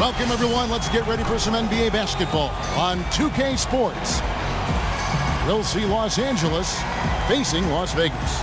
Welcome, everyone. Let's get ready for some NBA basketball on 2K Sports. We'll see Los Angeles facing Las Vegas.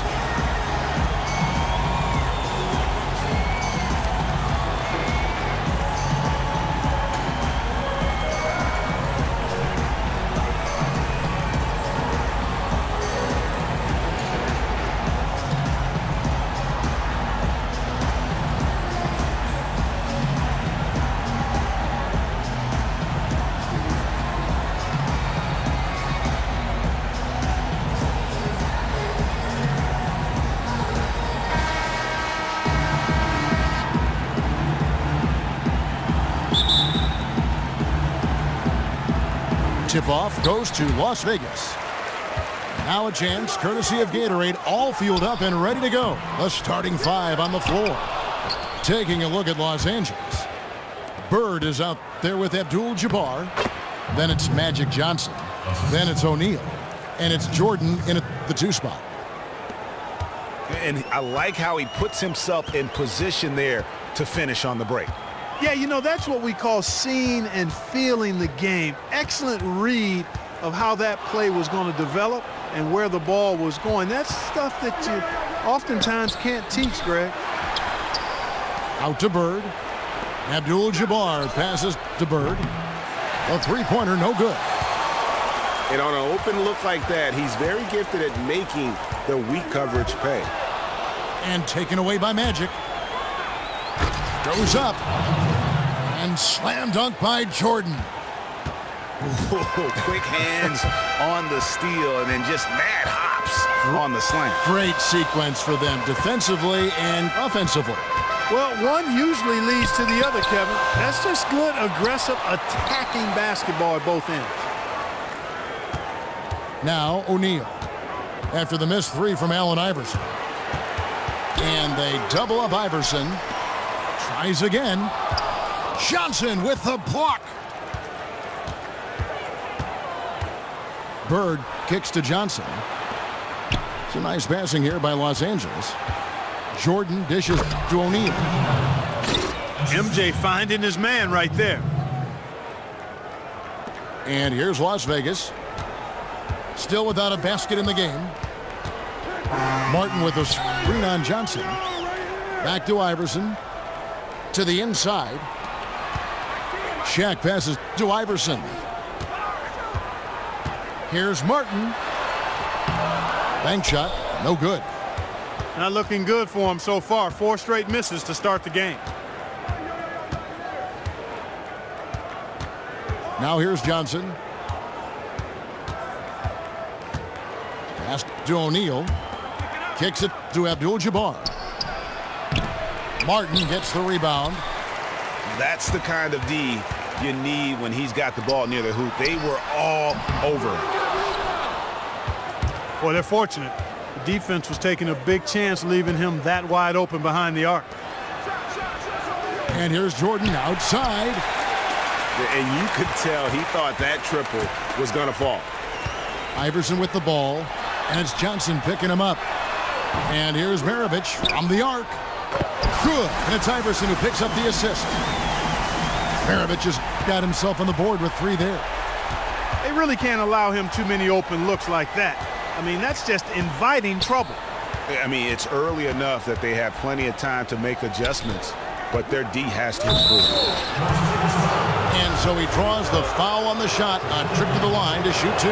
Tip-off goes to Las Vegas. Now a chance, courtesy of Gatorade, all fueled up and ready to go. The starting five on the floor. Taking a look at Los Angeles. Bird is out there with Abdul-Jabbar. Then it's Magic Johnson. Then it's O'Neal. And it's Jordan in the 2 spot. And I like how he puts himself in position there to finish on the break. Yeah, you know, that's what we call seeing and feeling the game. Excellent read of how that play was going to develop and where the ball was going. That's stuff that you oftentimes can't teach, Greg. Out to Bird. Abdul-Jabbar passes to Bird. A three-pointer, no good. And on an open look like that, he's very gifted at making the weak coverage pay. And taken away by Magic. Goes up. And slam dunk by Jordan. Ooh, quick hands on the steal and then just mad hops on the slam. Great sequence for them defensively and offensively. Well, one usually leads to the other, Kevin. That's just good, aggressive, attacking basketball at both ends. Now O'Neal after the missed three from Allen Iverson. And they double up Iverson. Tries again. Johnson with the block. Bird kicks to Johnson. It's a nice passing here by Los Angeles. Jordan dishes to O'Neal. MJ finding his man right there. And here's Las Vegas. Still without a basket in the game. Martin with a screen on Johnson. Back to Iverson. To the inside. Shaq passes to Iverson. Here's Martin. Bank shot, no good. Not looking good for him so far. 4 straight misses to start the game. Now here's Johnson. Pass to O'Neal. Kicks it to Abdul-Jabbar. Martin gets the rebound. That's the kind of D you need when he's got the ball near the hoop. They were all over him. Well, they're fortunate. The defense was taking a big chance leaving him that wide open behind the arc. And here's Jordan outside. And you could tell he thought that triple was going to fall. Iverson with the ball. And it's Johnson picking him up. And here's Maravich from the arc. Good. And it's Iverson who picks up the assist. Maravich just got himself on the board with 3 there. They really can't allow him too many open looks like that. I mean, that's just inviting trouble. I mean, it's early enough that they have plenty of time to make adjustments, but their D has to improve. And so he draws the foul on the shot. A trip to the line to shoot 2.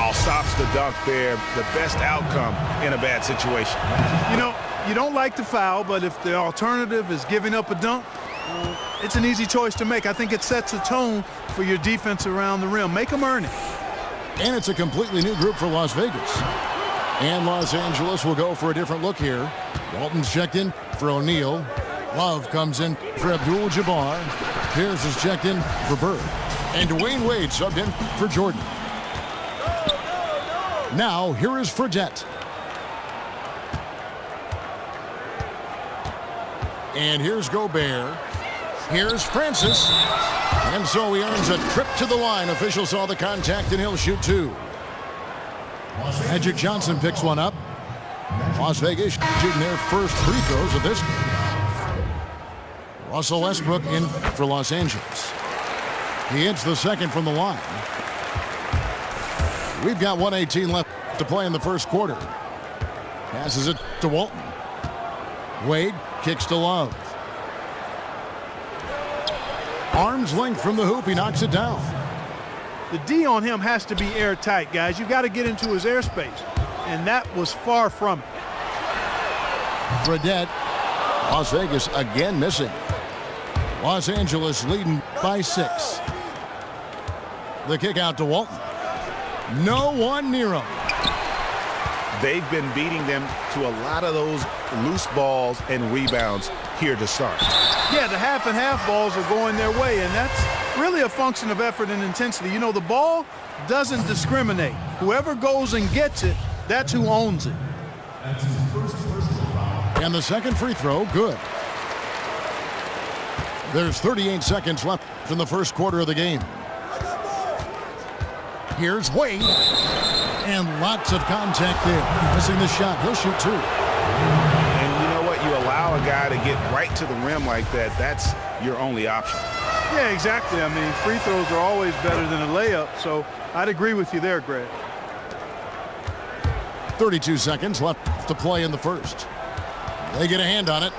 All stops the dunk there. The best outcome in a bad situation. You know, you don't like the foul, but if the alternative is giving up a dunk, it's an easy choice to make. I think it sets a tone for your defense around the rim. Make them earn it. And it's a completely new group for Las Vegas. And Los Angeles will go for a different look here. Walton's checked in for O'Neal. Love comes in for Abdul-Jabbar. Pierce is checked in for Bird. And Dwayne Wade subbed in for Jordan. Now, here is Fredette. And here's Gobert. Here's Francis. And so he earns a trip to the line. Officials saw the contact, and he'll shoot 2. Magic Johnson picks one up. Las Vegas shooting their first free throws of this game. Russell Westbrook in for Los Angeles. He hits the second from the line. We've got 1:18 left to play in the first quarter. Passes it to Walton. Wade kicks to Love. Arm's length from the hoop. He knocks it down. The D on him has to be airtight, guys. You got to get into his airspace, and that was far from it. Fredette. Las Vegas again missing. Los Angeles leading by 6. The kick out to Walton. No one near him. They've been beating them to a lot of those loose balls and rebounds here to start. Yeah, the half and half balls are going their way, and that's really a function of effort and intensity. You know, the ball doesn't discriminate. Whoever goes and gets it, that's who owns it. And the second free throw, good. There's 38 seconds left in the first quarter of the game. Here's Wade. And lots of contact there. Missing the shot. He'll shoot 2. And you know what? You allow a guy to get right to the rim like that. That's your only option. Yeah, exactly. I mean, free throws are always better than a layup, so I'd agree with you there, Greg. 32 seconds left to play in the first. They get a hand on it.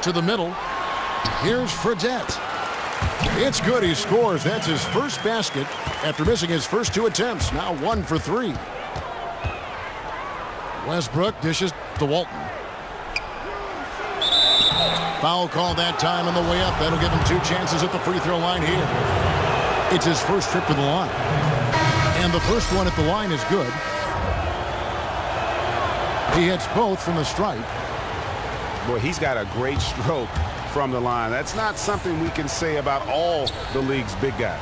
To the middle. Here's Fredette. It's good. He scores. That's his first basket after missing his first 2 attempts. Now 1 for 3. Westbrook dishes to Walton. Foul call that time on the way up. That'll give him 2 chances at the free throw line here. It's his first trip to the line. And the first one at the line is good. He hits both from the stripe. Boy, he's got a great stroke from the line. That's not something we can say about all the league's big guys.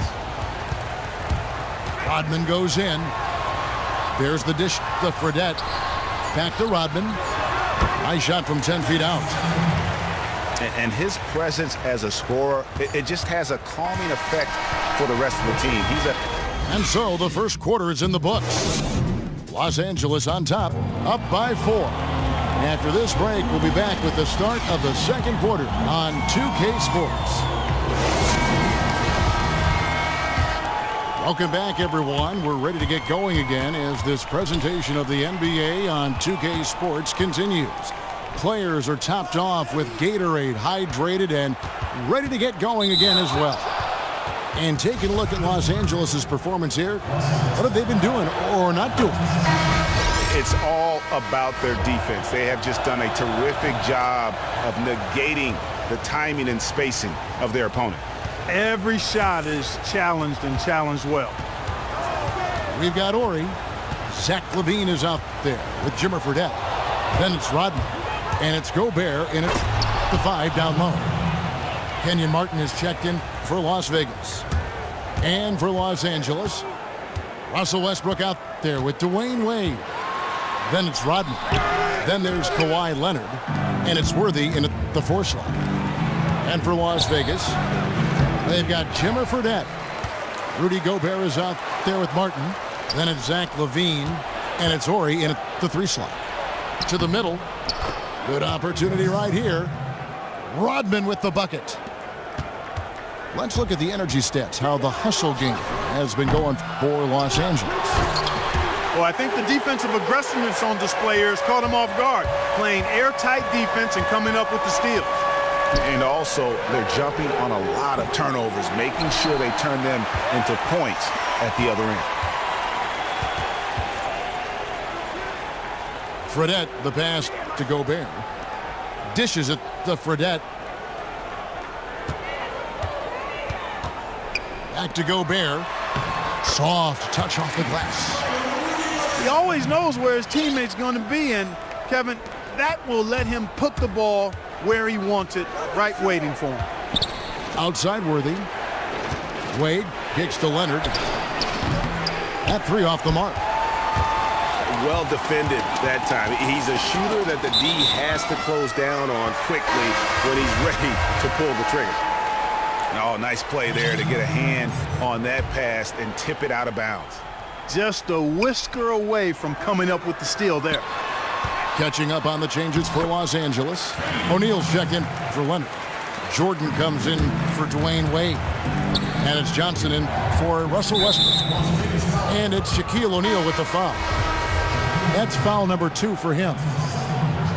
Rodman goes in. There's the dish to Fredette. Back to Rodman. Nice shot from 10 feet out. And his presence as a scorer, it just has a calming effect for the rest of the team. And so the first quarter is in the books. Los Angeles on top, up by 4. After this break, we'll be back with the start of the second quarter on 2K Sports. Welcome back, everyone. We're ready to get going again as this presentation of the NBA on 2K Sports continues. Players are topped off with Gatorade, hydrated, and ready to get going again as well. And taking a look at Los Angeles' performance here, what have they been doing or not doing? It's all about their defense. They have just done a terrific job of negating the timing and spacing of their opponent. Every shot is challenged and challenged well. We've got Ori. Zach LaVine is out there with Jimmer Fredette. Then it's Rodman. And it's Gobert in it, the 5 down low. Kenyon Martin is checked in for Las Vegas. And for Los Angeles, Russell Westbrook out there with Dwayne Wade. Then it's Rodman. Then there's Kawhi Leonard. And it's Worthy in the 4 slot. And for Las Vegas, they've got Jimmer Fredette. Rudy Gobert is out there with Martin. Then it's Zach LaVine. And it's Ori in the 3 slot. To the middle. Good opportunity right here. Rodman with the bucket. Let's look at the energy stats, how the hustle game has been going for Los Angeles. Well, I think the defensive aggressiveness on display here has caught him off guard, playing airtight defense and coming up with the steals. And also, they're jumping on a lot of turnovers, making sure they turn them into points at the other end. Fredette, the pass to Gobert. Dishes it to Fredette. Back to Gobert. Soft touch off the glass. He always knows where his teammate's going to be, and Kevin, that will let him put the ball where he wants it, right waiting for him. Outside Worthy. Wade kicks to Leonard. That 3 off the mark. Well defended that time. He's a shooter that the D has to close down on quickly when he's ready to pull the trigger. Oh, nice play there to get a hand on that pass and tip it out of bounds. Just a whisker away from coming up with the steal there. Catching up on the changes for Los Angeles. O'Neal's checked in for Leonard. Jordan comes in for Dwayne Wade. And it's Johnson in for Russell Westbrook. And it's Shaquille O'Neal with the foul. That's foul number 2 for him.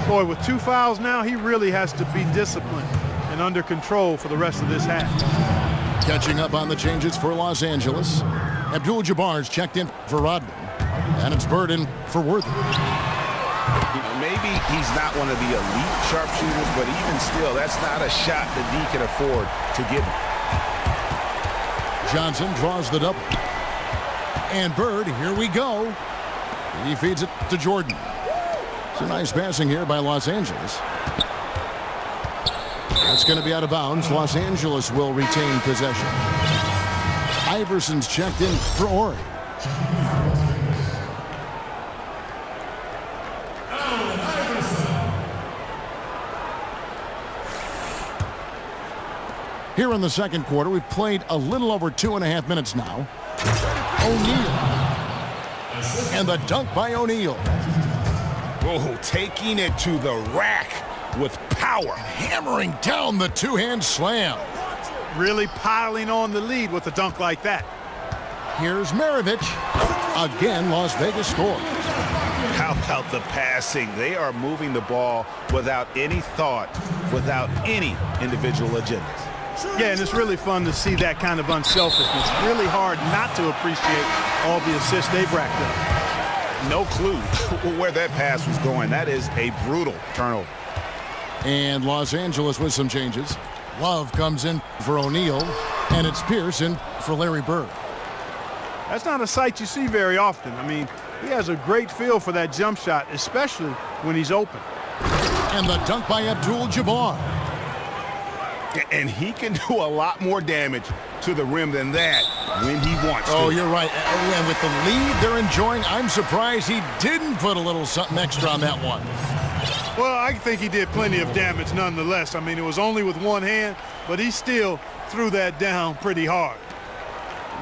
Boy, with 2 fouls now, he really has to be disciplined and under control for the rest of this half. Catching up on the changes for Los Angeles. Abdul-Jabbar's checked in for Rodman. And it's Bird in for Worthy. Maybe he's not one of the elite sharpshooters, but even still, that's not a shot that D can afford to give him. Johnson draws the double. And Bird, here we go. He feeds it to Jordan. It's a nice passing here by Los Angeles. That's going to be out of bounds. Los Angeles will retain possession. Iverson's checked in for Ori. Here in the second quarter, we've played a little over 2.5 minutes now. O'Neal. And the dunk by O'Neal. Oh, taking it to the rack with power. Hammering down the two-hand slam. Really piling on the lead with a dunk like that. Here's Maravich. Again, Las Vegas scores. How about the passing? They are moving the ball without any thought, without any individual agendas. Yeah, and it's really fun to see that kind of unselfishness. Really hard not to appreciate all the assists they've racked up. No clue where that pass was going. That is a brutal turnover. And Los Angeles with some changes. Love comes in for O'Neal, and it's Pierce in for Larry Bird. That's not a sight you see very often. I mean, he has a great feel for that jump shot, especially when he's open. And the dunk by Abdul-Jabbar. And he can do a lot more damage to the rim than that when he wants to. Oh, you're right. And with the lead they're enjoying, I'm surprised he didn't put a little something extra on that one. Well, I think he did plenty of damage nonetheless. I mean, it was only with one hand, but he still threw that down pretty hard.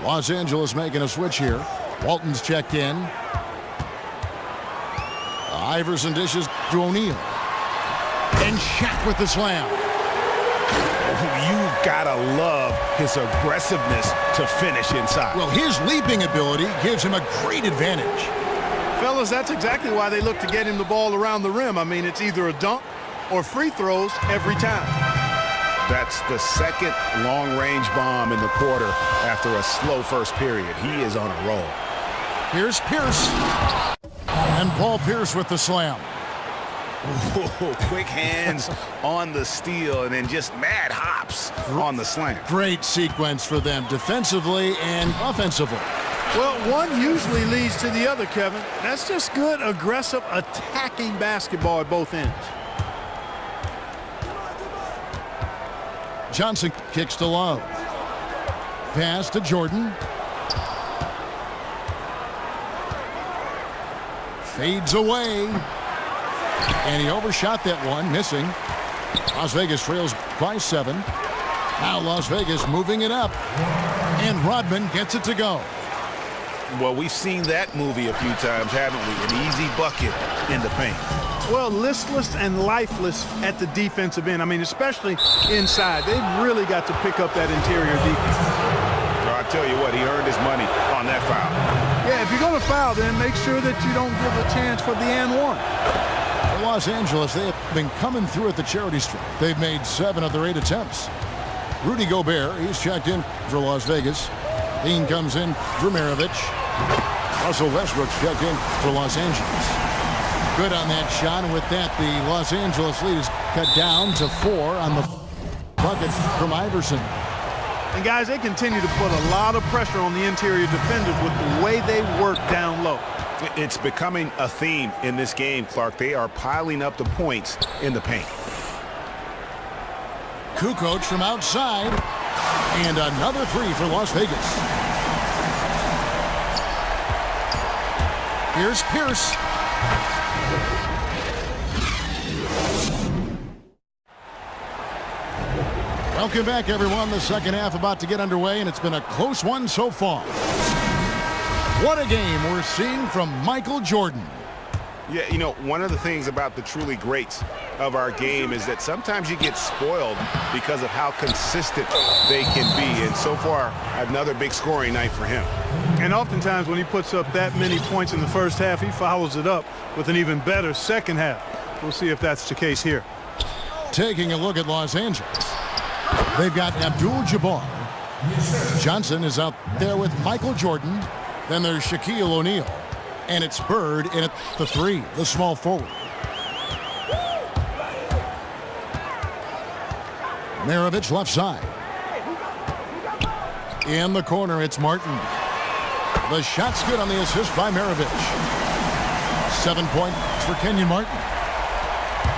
Los Angeles making a switch here. Walton's checked in. Iverson dishes to O'Neal. And Shaq with the slam. You've got to love his aggressiveness to finish inside. Well, his leaping ability gives him a great advantage. Fellas, that's exactly why they look to get him the ball around the rim. I mean, it's either a dunk or free throws every time. That's the second long-range bomb in the quarter after a slow first period. He is on a roll. Here's Pierce. And Paul Pierce with the slam. Ooh, quick hands on the steal and then just mad hops on the slam. Great sequence for them defensively and offensively. Well, one usually leads to the other, Kevin. That's just good, aggressive, attacking basketball at both ends. Johnson kicks to Love. Pass to Jordan. Fades away. And he overshot that one, missing. Las Vegas trails by 7. Now Las Vegas moving it up. And Rodman gets it to go. Well, we've seen that movie a few times, haven't we? An easy bucket in the paint. Well, listless and lifeless at the defensive end. I mean, especially inside. They've really got to pick up that interior defense. Well, I tell you what, he earned his money on that foul. Yeah, if you're going to foul, then make sure that you don't give a chance for the and one. Los Angeles, they have been coming through at the charity stripe. They've made 7 of their 8 attempts. Rudy Gobert, he's checked in for Las Vegas. Dean comes in for Maravich. Russell Westbrook's checked in for Los Angeles. Good on that shot, and with that, the Los Angeles lead is cut down to 4 on the bucket from Iverson. And guys, they continue to put a lot of pressure on the interior defenders with the way they work down low. It's becoming a theme in this game, Clark. They are piling up the points in the paint. Kukoc from outside, and another 3 for Las Vegas. Here's Pierce. Welcome back, everyone. The second half about to get underway, and it's been a close one so far. What a game we're seeing from Michael Jordan. Yeah, you know, one of the things about the truly greats of our game is that sometimes you get spoiled because of how consistent they can be. And so far, another big scoring night for him. And oftentimes when he puts up that many points in the first half, he follows it up with an even better second half. We'll see if that's the case here. Taking a look at Los Angeles. They've got Abdul-Jabbar. Johnson is out there with Michael Jordan. Then there's Shaquille O'Neal. And it's Bird in at the 3, the small forward. Maravich left side. In the corner, it's Martin. The shot's good on the assist by Maravich. 7 points for Kenyon Martin.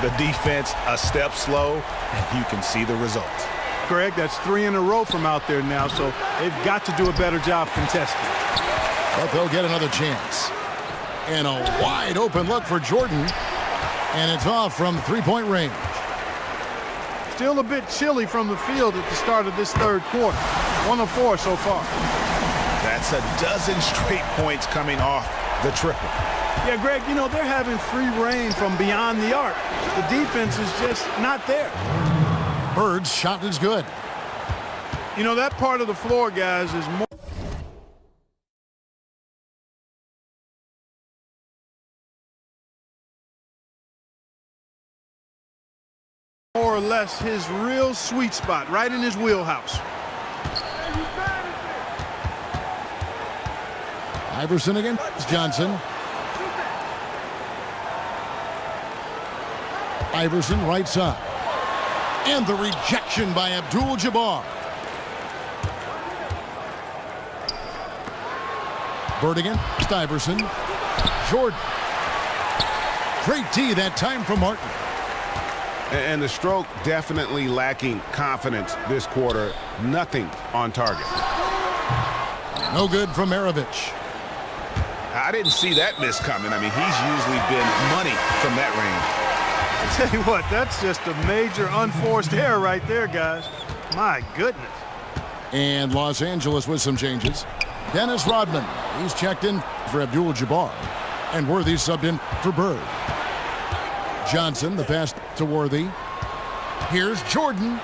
The defense a step slow, and you can see the results. Greg, that's 3 in a row from out there now, so they've got to do a better job contesting. But they'll get another chance. And a wide open look for Jordan. And it's off from three-point range. Still a bit chilly from the field at the start of this third quarter. 1 of 4 so far. That's a dozen straight points coming off the triple. Yeah, Greg, you know, they're having free reign from beyond the arc. The defense is just not there. Bird's shot is good. You know, that part of the floor, guys, is more or less his real sweet spot, right in his wheelhouse. Iverson against Johnson. Iverson right side. And the rejection by Abdul-Jabbar. Bird against Iverson. Jordan. Great D that time from Martin. And the stroke definitely lacking confidence this quarter. Nothing on target. No good from Maravich. I didn't see that miss coming. I mean, he's usually been money from that range. I tell you what, that's just a major unforced error right there, guys. My goodness. And Los Angeles with some changes. Dennis Rodman, he's checked in for Abdul-Jabbar. And Worthy subbed in for Bird. Johnson, the pass to Worthy. Here's Jordan.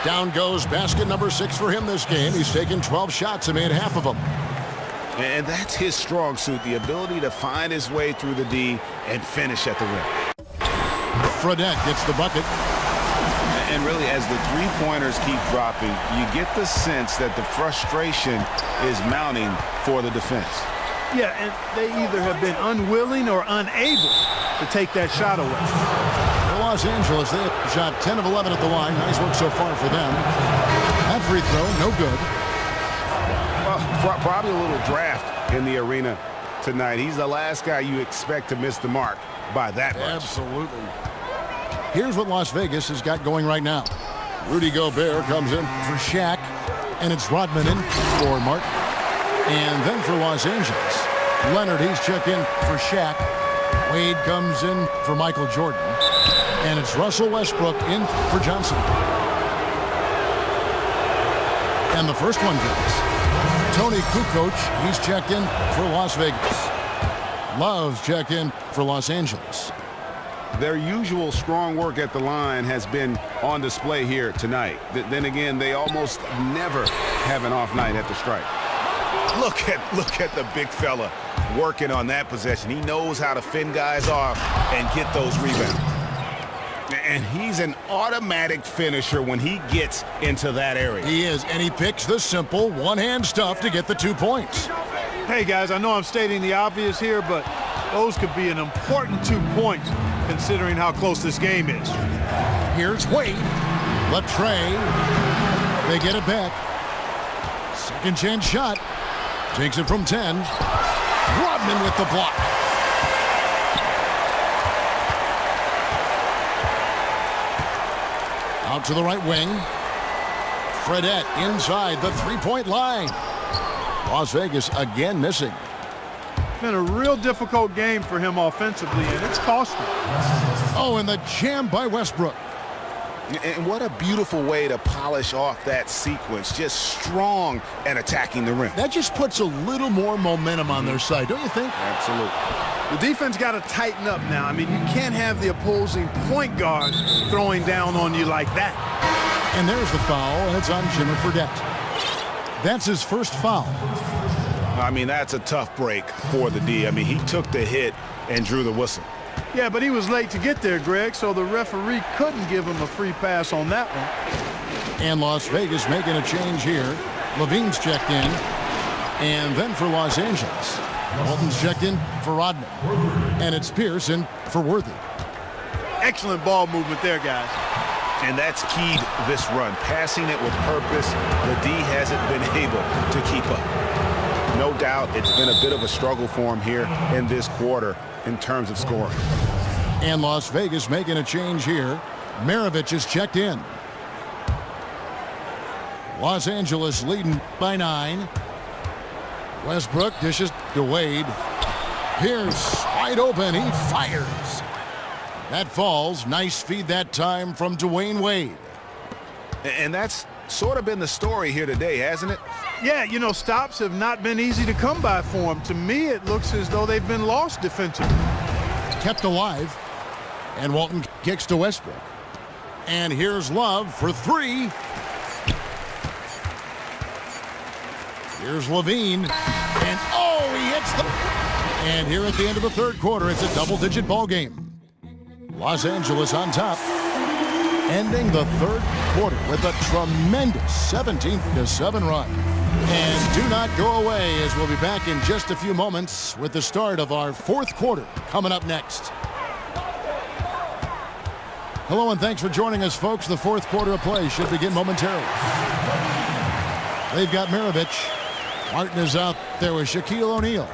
Down goes basket number 6 for him this game. He's taken 12 shots and made half of them. And that's his strong suit, the ability to find his way through the D and finish at the rim. Fredette gets the bucket. And really, as the three-pointers keep dropping, you get the sense that the frustration is mounting for the defense. Yeah, and they either have been unwilling or unable to take that shot away. For Los Angeles, they have shot 10 of 11 at the line. Nice work so far for them. That free throw, no good. Well, probably a little draft in the arena tonight. He's the last guy you expect to miss the mark by that much. Absolutely. Here's what Las Vegas has got going right now. Rudy Gobert comes in for Shaq, and it's Rodman in for Martin. And then for Los Angeles, Leonard, he's checked in for Shaq. Wade comes in for Michael Jordan. And it's Russell Westbrook in for Johnson. And the first one goes. Tony Kukoc, he's checked in for Las Vegas. Love's checked in for Los Angeles. Their usual strong work at the line has been on display here tonight. Then again, they almost never have an off night at the stripe. Look at the big fella working on that possession. He knows how to fend guys off and get those rebounds. And he's an automatic finisher when he gets into that area. He is, and he picks the simple one-hand stuff to get the 2 points. Hey, guys, I know I'm stating the obvious here, but those could be an important 2 points considering how close this game is. Here's Wade. Latrey. They get it back. Second chance shot. Takes it from 10. Rodman with the block. Out to the right wing. Fredette inside the three-point line. Las Vegas again missing. Been a real difficult game for him offensively, and it's cost him. Oh, and the jam by Westbrook. And what a beautiful way to polish off that sequence. Just strong and attacking the rim. That just puts a little more momentum on their side, don't you think? Absolutely. The defense got to tighten up now. I mean, you can't have the opposing point guard throwing down on you like that. And there's the foul, and it's on Jimmer Fredette. That's his first foul. I mean, that's a tough break for the D. I mean, he took the hit and drew the whistle. Yeah, but he was late to get there, Greg, so the referee couldn't give him a free pass on that one. And Las Vegas making a change here. Levine's checked in. And then for Los Angeles, Walton's checked in for Rodman. And it's Pearson for Worthy. Excellent ball movement there, guys. And that's keyed this run. Passing it with purpose, the D hasn't been able to keep up. No doubt it's been a bit of a struggle for him here in this quarter in terms of scoring. And Las Vegas making a change here. Maravich is checked in. Los Angeles leading by 9. Westbrook dishes to Wade. Pierce wide open. He fires. That falls. Nice feed that time from Dwayne Wade. And that's sort of been the story here today, hasn't it? Yeah, you know, stops have not been easy to come by for him. To me, it looks as though they've been lost defensively. Kept alive. And Walton kicks to Westbrook. And here's Love for 3. Here's Levine. And oh, he hits the... And here at the end of the third quarter, it's a double-digit ball game. Los Angeles on top, ending the third quarter with a tremendous 17-7 run. And do not go away, as we'll be back in just a few moments with the start of our fourth quarter coming up next. Hello and thanks for joining us, folks. The fourth quarter of play should begin momentarily. They've got Maravich. Martin is out there with Shaquille O'Neal.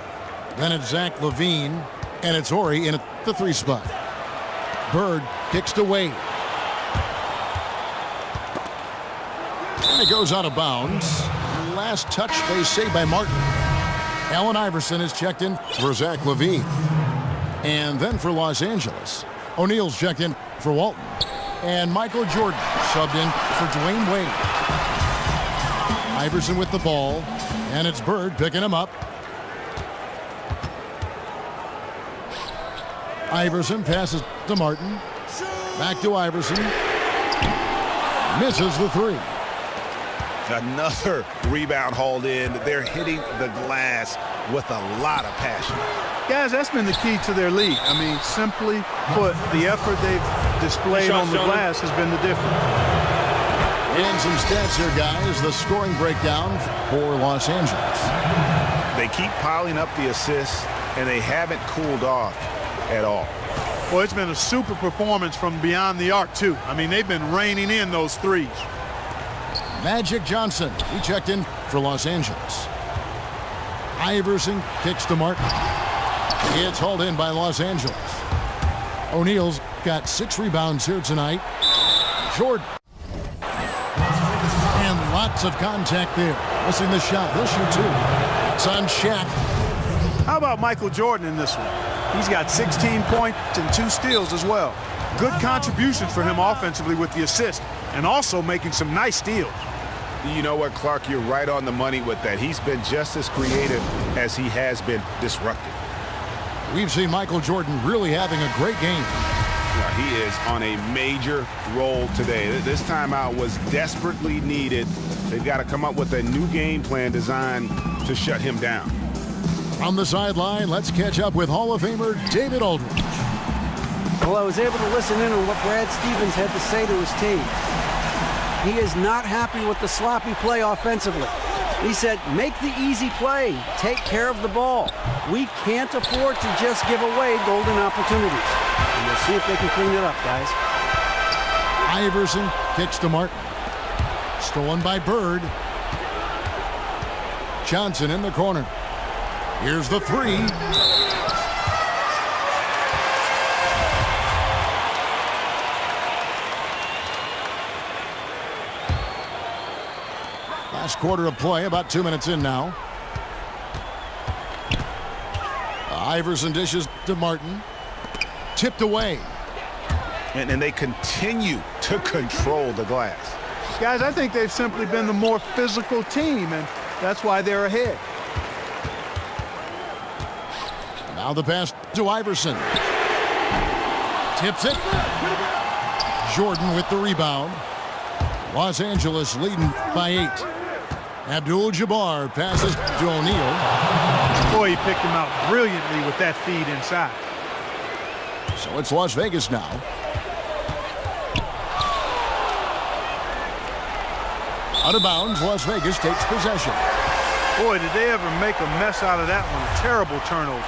Then it's Zach LaVine, and it's Horry in at the 3 spot. Bird kicks to Wade. And it goes out of bounds. Last touch, they say, by Martin. Allen Iverson is checked in for Zach LaVine. And then for Los Angeles, O'Neal's checked in for Walton. And Michael Jordan subbed in for Dwayne Wade. Iverson with the ball. And it's Bird picking him up. Iverson passes to Martin. Back to Iverson. Misses the 3. Another rebound hauled in. They're hitting the glass with a lot of passion. Guys, that's been the key to their lead. I mean, simply put, the effort they've displayed on the glass has been the difference. And some stats here, guys. The scoring breakdown for Los Angeles. They keep piling up the assists, and they haven't cooled off at all. Well, it's been a super performance from beyond the arc, too. I mean, they've been raining in those threes. Magic Johnson, he checked in for Los Angeles. Iverson kicks to Martin. It's hauled in by Los Angeles. O'Neal's got 6 rebounds here tonight. Jordan. And lots of contact there. Missing the shot. He'll shoot 2. It's on Shaq. How about Michael Jordan in this one? He's got 16 points and 2 steals as well. Good contributions for him offensively with the assist and also making some nice steals. You know what, Clark? You're right on the money with that. He's been just as creative as he has been disruptive. We've seen Michael Jordan really having a great game. Yeah, he is on a major roll today. This timeout was desperately needed. They've got to come up with a new game plan designed to shut him down. From the sideline, let's catch up with Hall of Famer David Aldridge. Well, I was able to listen in on what Brad Stevens had to say to his team. He is not happy with the sloppy play offensively. He said, make the easy play. Take care of the ball. We can't afford to just give away golden opportunities. And we'll see if they can clean it up, guys. Iverson kicks to Martin. Stolen by Bird. Johnson in the corner. Here's the 3. Last quarter of play, about 2 minutes in now. Iverson dishes to Martin. Tipped away. And they continue to control the glass. Guys, I think they've simply been the more physical team, and that's why they're ahead. Now the pass To Iverson. Tips it. Jordan with the rebound. Los Angeles leading by 8. Abdul-Jabbar passes to O'Neal. Boy, he picked him out brilliantly with that feed inside. So it's Las Vegas now. Out of bounds, Las Vegas takes possession. Boy, did they ever make a mess out of that one. A terrible turnover.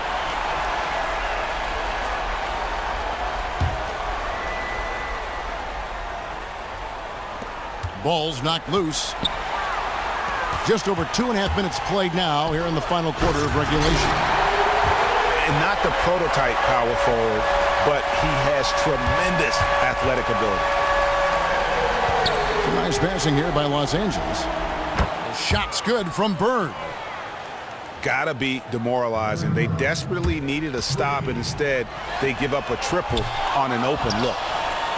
Ball's knocked loose. Just over 2.5 minutes played now here in the final quarter of regulation. And not the prototype power forward, but he has tremendous athletic ability. Nice passing here by Los Angeles. The shot's good from Bird. Gotta be demoralizing. They desperately needed a stop, and instead they give up a triple on an open look.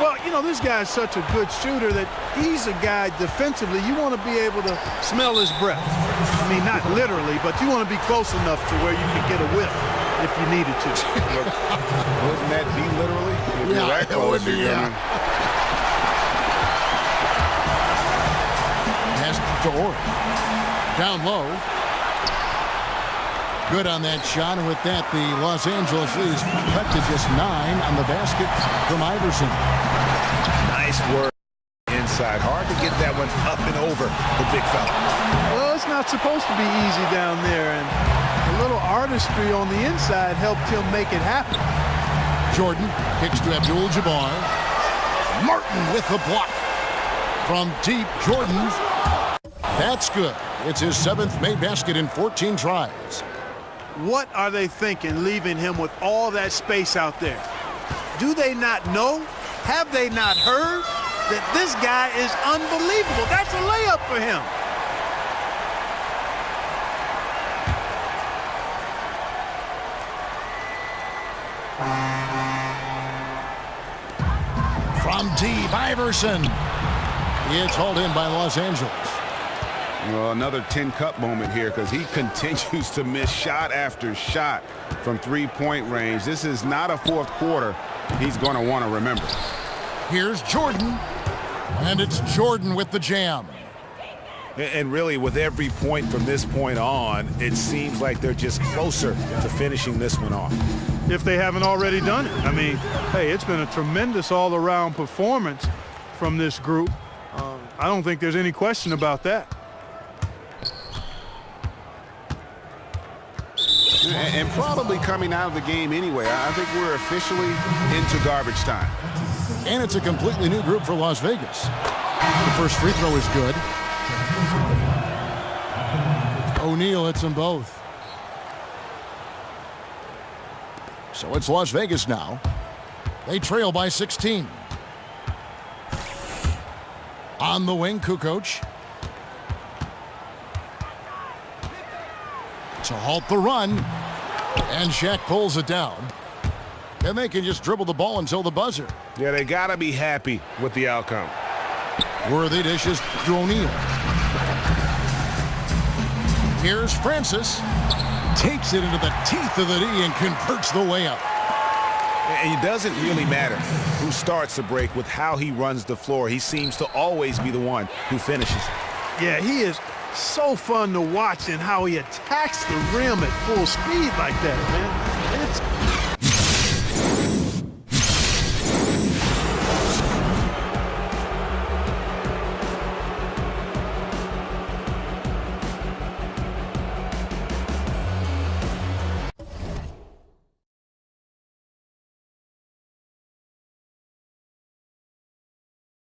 Well, you know, this guy's such a good shooter that he's a guy defensively. You want to be able to smell his breath. I mean, not literally, but you want to be close enough to where you can get a whiff if you needed to. Wouldn't that be literally? If you're that close, you're gonna... Pass to Orr. Down low. Good on that shot, and with that, the Los Angeles lead is cut to just 9 on the basket from Iverson. Nice work inside. Hard to get that one up and over the big fella. Well, it's not supposed to be easy down there, and a little artistry on the inside helped him make it happen. Jordan kicks to Abdul-Jabbar. Martin with the block. From deep, Jordan. That's good. It's his 7th made basket in 14 tries. What are they thinking, leaving him with all that space out there? Do they not know? Have they not heard that this guy is unbelievable? That's a layup for him. From deep, Iverson. It's hauled in by Los Angeles. Well, another 10-cup moment here because he continues to miss shot after shot from three-point range. This is not a fourth quarter he's going to want to remember. Here's Jordan, and it's Jordan with the jam. And really, with every point from this point on, it seems like they're just closer to finishing this one off. If they haven't already done it. I mean, hey, it's been a tremendous all-around performance from this group. I don't think there's any question about that. And probably coming out of the game anyway. I think we're officially into garbage time. And it's a completely new group for Las Vegas. The first free throw is good. O'Neal hits them both. So it's Las Vegas now. They trail by 16. On the wing, Kukoc. To halt the run. And Shaq pulls it down. And they can just dribble the ball until the buzzer. Yeah, they got to be happy with the outcome. Worthy dishes to O'Neal. Here's Francis. Takes it into the teeth of the D and converts the layup. And it doesn't really matter who starts the break with how he runs the floor. He seems to always be the one who finishes. Yeah, he is so fun to watch in how he attacks the rim at full speed like that, man.